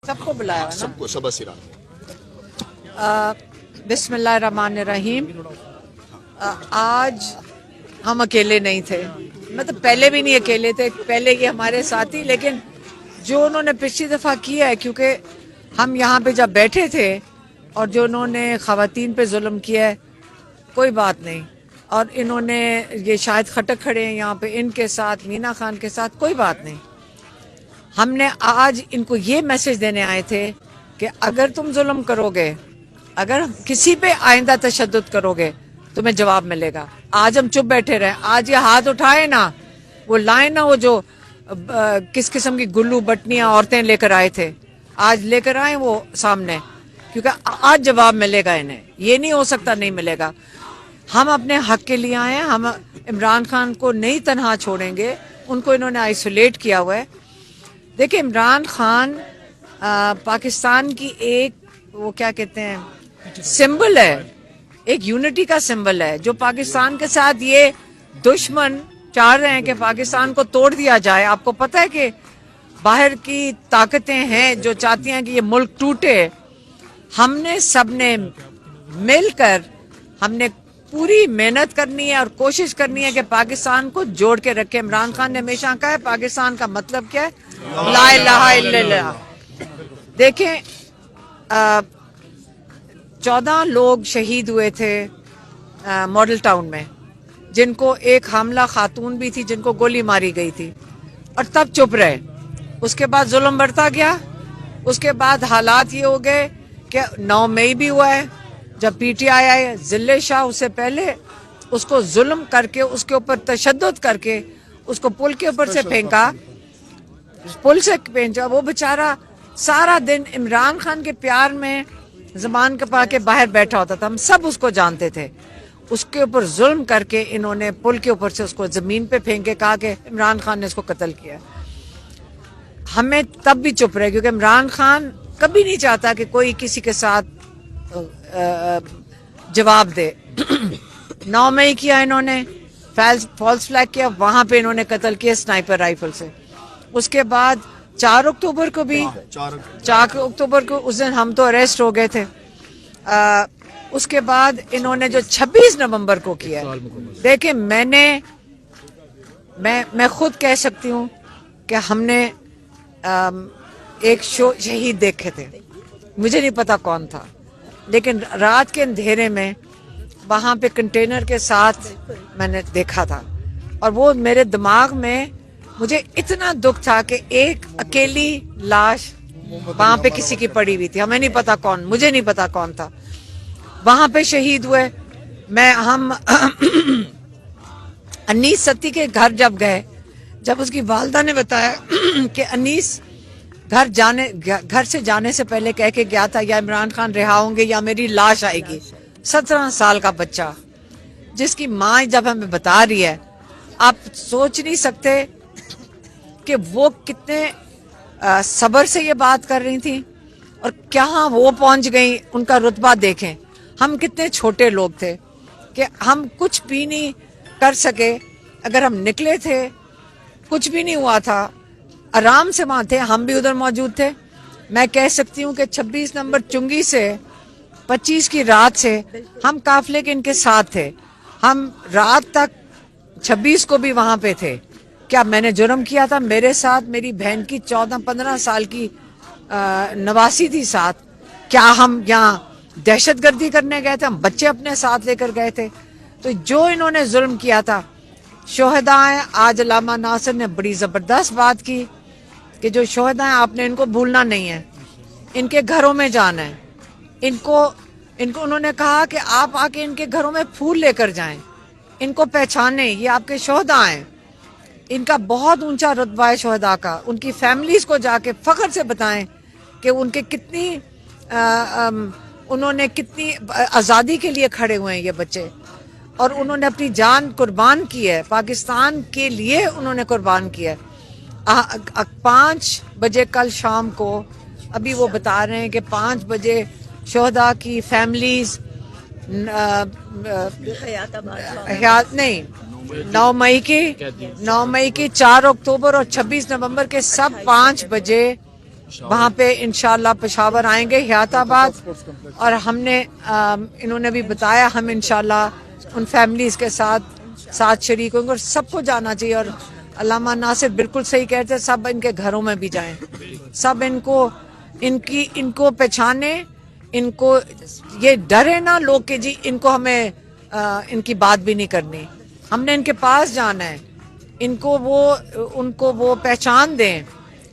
सबको बुलाया हुआ ना। सबको सबसिरा बिस्मिल्लाहिर्रहमानिर्रहीम। आज हम अकेले नहीं थे, मतलब पहले भी नहीं अकेले थे, पहले ये हमारे साथी, लेकिन जो उन्होंने पिछली दफ़ा किया है, क्योंकि हम यहाँ पे जब बैठे थे और जो उन्होंने ख़वातीन पे जुल्म किया है, कोई बात नहीं। और इन्होंने ये शायद खटक खड़े हैं यहाँ पे, इनके साथ मीना खान के साथ कोई बात नहीं। हमने आज इनको ये मैसेज देने आए थे कि अगर तुम जुल्म करोगे, अगर किसी पे आइंदा तशद्दुद करोगे, तुम्हें जवाब मिलेगा। आज हम चुप बैठे रहे, आज ये हाथ उठाए ना, वो लाए ना, वो जो किस किस्म की गुल्लू बटनियां औरतें लेकर आए थे, आज लेकर आए वो सामने, क्योंकि आज जवाब मिलेगा इन्हें। ये नहीं हो सकता नहीं मिलेगा। हम अपने हक के लिए आए हैं, हम इमरान खान को नहीं तनहा छोड़ेंगे। उनको इन्होंने आइसोलेट किया हुआ है। देखिए, इमरान खान पाकिस्तान की एक, वो क्या कहते हैं, सिंबल है, एक यूनिटी का सिंबल है, जो पाकिस्तान के साथ ये दुश्मन चाह रहे हैं कि पाकिस्तान को तोड़ दिया जाए। आपको पता है कि बाहर की ताकतें हैं जो चाहती हैं कि ये मुल्क टूटे। हमने सबने मिलकर, हमने पूरी मेहनत करनी है और कोशिश करनी है कि पाकिस्तान को जोड़ के रखे। इमरान खान ने हमेशा कहा है पाकिस्तान का मतलब क्या है, ला इलाहा इल्लल्लाह। देखें, 14 लोग शहीद हुए थे मॉडल टाउन में, जिनको एक हामला खातून भी थी जिनको गोली मारी गई थी, और तब चुप रहे। उसके बाद जुल्म बढ़ता गया। उसके बाद हालात ये हो गए कि 9 मई भी हुआ है, जब पीटीआई आए, जिले शाह उससे पहले उसको जुल्म करके, उसके ऊपर तशद्दुद करके, उसको पुल के ऊपर से फेंका, पुल से फेंका। वो बेचारा सारा दिन इमरान खान के प्यार में ज़बान कपा के बाहर बैठा होता था, हम सब उसको जानते थे। उसके ऊपर जुल्म करके इन्होंने पुल के ऊपर से उसको ज़मीन पे फेंक के कहा कि इमरान खान ने इसको कत्ल किया। हमें तब भी चुप रहे, क्योंकि इमरान खान कभी नहीं चाहता कि कोई किसी के साथ जवाब दे। 9 मई किया इन्होंने, फॉल्स फ्लैग किया, वहां पे इन्होंने कत्ल किया स्नाइपर राइफल से। उसके बाद 4 अक्टूबर को भी, 4 अक्टूबर को उस दिन हम तो अरेस्ट हो गए थे। उसके बाद इन्होंने जो 26 नवंबर को किया, देखिए मैं खुद कह सकती हूँ कि हमने एक शहीद देखे थे, मुझे नहीं पता कौन था, लेकिन रात के अंधेरे में वहाँ पे कंटेनर के साथ मैंने देखा था। और वो मेरे दिमाग में, मुझे इतना दुख था कि एक अकेली लाश वहाँ पे किसी की पड़ी हुई थी, हमें नहीं पता कौन, मुझे नहीं पता कौन था, वहाँ पे शहीद हुए। हम अनीस सत्ती के घर जब गए, जब उसकी वालदा ने बताया कि अनीस घर से जाने से पहले कह के गया था या इमरान खान रिहा होंगे या मेरी लाश आएगी। 17 साल का बच्चा, जिसकी माँ जब हमें बता रही है, आप सोच नहीं सकते कि वो कितने सब्र से ये बात कर रही थी और क्या वो पहुंच गई। उनका रुतबा देखें, हम कितने छोटे लोग थे कि हम कुछ भी नहीं कर सके। अगर हम निकले थे, कुछ भी नहीं हुआ था, आराम से वहाँ थे, हम भी उधर मौजूद थे। मैं कह सकती हूँ कि 26 नंबर चुंगी से 25 की रात से हम काफले के इनके साथ थे। हम रात तक 26 को भी वहाँ पे थे। क्या मैंने जुर्म किया था? मेरे साथ मेरी बहन की 14-15 साल की नवासी थी साथ। क्या हम यहाँ दहशतगर्दी करने गए थे? हम बच्चे अपने साथ लेकर गए थे। तो जो इन्होंने जुल्म किया था, शोहदाएं, आज अल्लामा नासिर ने बड़ी ज़बरदस्त बात की कि जो शोहदाएं, आपने इनको भूलना नहीं है, इनके घरों में जाना है। इनको उन्होंने कहा कि आप आके इनके घरों में फूल लेकर जाएं, इनको पहचानें, ये आपके शोहदा हैं। इनका बहुत ऊंचा रुतबा है शोहदा का। उनकी फैमिलीज को जाके फख्र से बताएं कि उनके उन्होंने कितनी आज़ादी के लिए खड़े हुए हैं ये बच्चे, और उन्होंने अपनी जान कुर्बान की है, पाकिस्तान के लिए उन्होंने कुर्बान किया है। 5 बजे कल शाम को, अभी वो बता रहे हैं कि 5 बजे शोहदा की फैमिलीज, 9 मई की, 4 अक्टूबर और 26 नवंबर के सब 5 बजे वहाँ पे इंशाल्लाह पेशावर आएंगे, हयाताबाद, और हमने इन्होंने भी बताया हम इंशाल्लाह उन फैमिलीज के साथ शरीक होंगे, और सबको जाना चाहिए। और अल्लामा नासिर बिल्कुल सही कहते हैं, सब इनके घरों में भी जाएं, सब इनको पहचाने, इनको ये डरे ना लोग कि जी इनको हमें इनकी बात भी नहीं करनी, हमने इनके पास जाना है, उनको वो पहचान दें,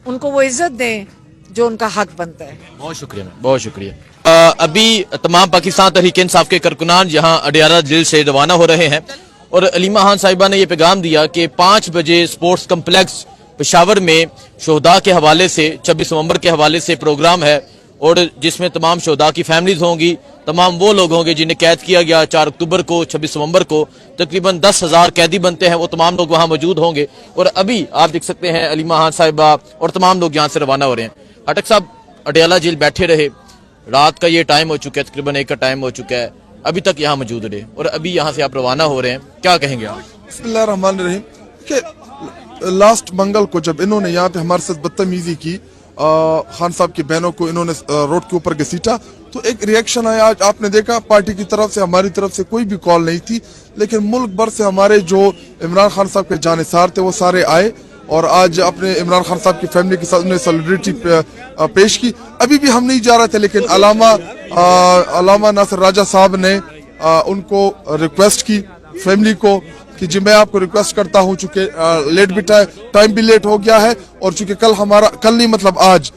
उनको वो इज्जत दें जो उनका हक बनता है। बहुत शुक्रिया, बहुत शुक्रिया। अभी तमाम पाकिस्तान तहरीक इंसाफ के कारकुनान यहाँ अडियाला जेल से रवाना हो रहे हैं, और अलीमा खान साहिबा ने यह पैगाम दिया कि 5 बजे स्पोर्ट्स कम्प्लेक्स पेशावर में शोहदा के हवाले से 26 नवंबर के हवाले से प्रोग्राम है, और जिसमें तमाम शोहदा की फैमिलीज होंगी, तमाम वो लोग होंगे जिन्हें कैद किया गया 4 अक्टूबर को, 26 नवंबर को। तकरीबन 10,000 कैदी बनते हैं, वो तमाम लोग वहाँ मौजूद होंगे। और अभी आप देख सकते हैं अलीमा खान साहिबा और तमाम लोग यहाँ से रवाना हो रहे हैं। अटक साहब अडियाला जेल बैठे रहे, रात का ये टाइम हो चुका है, तकरीबन 1 का टाइम हो चुका है, अभी तक यहाँ मौजूद रहे, और अभी यहाँ से आप रवाना हो रहे हैं, क्या कहेंगे आप? बिस्मिल्लाहिर्रहमानिर्रहीम कि लास्ट मंगल को जब इन्होंने यहाँ पे हमारे साथ बदतमीजी की, खान साहब की बहनों को इन्होंने रोड के ऊपर घसीटा, तो एक रिएक्शन आया। आज आपने देखा पार्टी की तरफ से, हमारी तरफ से कोई भी कॉल नहीं थी, लेकिन मुल्क भर से हमारे जो इमरान खान साहब के जानिसार थे वो सारे आए, और आज अपने इमरान खान साहब की फैमिली के साथ उन्हें सॉलिडरिटी पेश की। अभी भी हम नहीं जा रहे थे, लेकिन अलामा नासिर राजा साहब ने उनको रिक्वेस्ट की फैमिली को कि जी मैं आपको रिक्वेस्ट करता हूं, चूंकि लेट भी टाइम भी लेट हो गया है, और चूंकि कल नहीं मतलब आज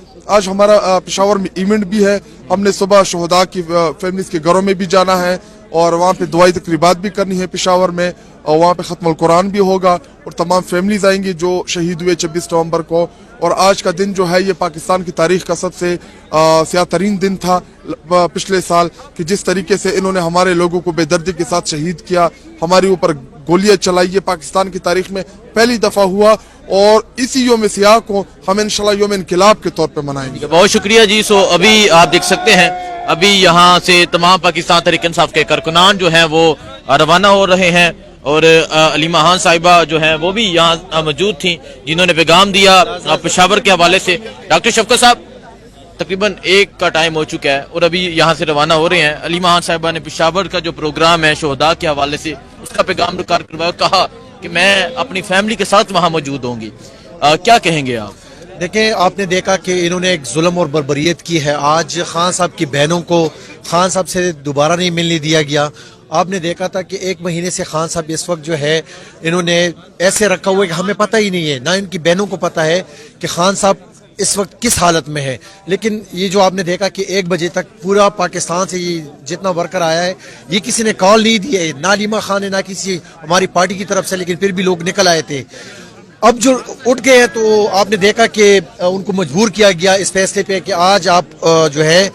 हमारा पेशावर में इवेंट भी है, हमने सुबह शोहदा की फैमिलीज के घरों में भी जाना है, और वहाँ पे दुआई तकरीबात भी करनी है पेशावर में, और वहाँ पे खत्मुल कुरान भी होगा, और तमाम फैमिलीज आएंगी जो शहीद हुए 26 नवंबर को। और आज का दिन जो है ये पाकिस्तान की तारीख का सबसे स्याह तरीन दिन था पिछले साल, कि जिस तरीके से इन्होंने हमारे लोगों को बेदर्दी के साथ शहीद किया, हमारे ऊपर गोलियां चलाई, ये पाकिस्तान की तारीख में पहली दफा हुआ, और इसी योम सियाह को हम इंशाल्लाह योम इनकिलाब के तौर पे मनाएंगे। बहुत शुक्रिया जी। सो अभी आप देख सकते हैं, अभी यहाँ से तमाम पाकिस्तान तहरीक इंसाफ के कारकुनान जो हैं वो रवाना हो रहे हैं, और अलीमा खान साहिबा जो हैं वो भी यहाँ मौजूद थी, जिन्होंने पैगाम दिया पेशावर के हवाले से। डॉक्टर शफकत साहब तकरीबन 1 का टाइम हो चुका है, और अभी यहाँ से रवाना हो रहे हैं। अलीमा खान साहिबा ने पेशावर का जो प्रोग्राम है शोहदा के हवाले से, उसका पैगाम रिकॉर्ड करवाया, कहा कि मैं अपनी फैमिली के साथ वहाँ मौजूद होंगी। क्या कहेंगे आप? देखें, आपने देखा कि इन्होंने एक जुल्म और बर्बरियत की है। आज खान साहब की बहनों को खान साहब से दोबारा नहीं मिलने दिया गया। आपने देखा था कि 1 महीने से खान साहब इस वक्त जो है इन्होंने ऐसे रखा हुआ है कि हमें पता ही नहीं है, ना इनकी बहनों को पता है कि खान साहब इस वक्त किस हालत में है। लेकिन ये जो आपने देखा कि 1 बजे तक पूरा पाकिस्तान से ये जितना वर्कर आया है, ये किसी ने कॉल नहीं दिया है, ना अलीमा खान ने, ना किसी हमारी पार्टी की तरफ से, लेकिन फिर भी लोग निकल आए थे। अब जो उठ गए हैं तो आपने देखा कि उनको मजबूर किया गया इस फैसले पे कि आज आप जो है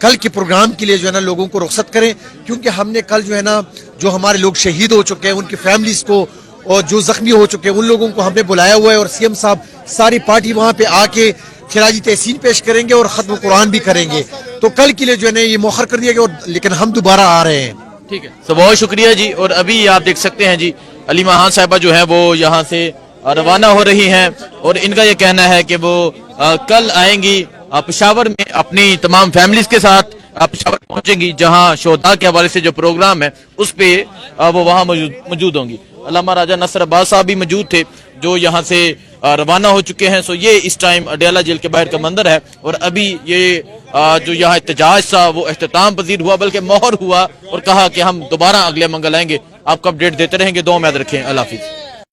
कल के प्रोग्राम के लिए जो है ना लोगों को रुख्सत करें, क्योंकि हमने कल जो है ना जो हमारे लोग शहीद हो चुके हैं उनकी फैमिलीज को, और जो जख्मी हो चुके हैं उन लोगों को हमने बुलाया हुआ है, और सीएम साहब सारी पार्टी वहाँ पे आके खिराजी तहसीन पेश करेंगे और खत्म कुरान भी करेंगे। तो कल के लिए जो है ना ये मौखर कर दिया गया, और लेकिन हम दोबारा आ रहे हैं। ठीक है, तो बहुत शुक्रिया जी। और अभी आप देख सकते हैं जी, अलीमा खान साहिबा जो है वो यहाँ से रवाना हो रही हैं, और इनका ये कहना है कि वो कल आएंगी पेशावर में अपनी तमाम फैमिलीज के साथ पेशावर पहुंचेंगी, जहां शोहदा के हवाले से जो प्रोग्राम है उस पे वो वहां मौजूद होंगी। अल्लामा राजा नसर अब्बास साहब भी मौजूद थे जो यहाँ से रवाना हो चुके हैं। सो ये इस टाइम अडियाला जेल के बाहर का मंजर है, और अभी ये जो यहाँ एहतजाज था वो इख्तिताम पजीर हुआ, बल्कि मोहर हुआ, और कहा कि हम दोबारा अगले मंगल आएंगे। आपको अपडेट देते रहेंगे। दुआ में याद रखें। अल्लाह हाफिज।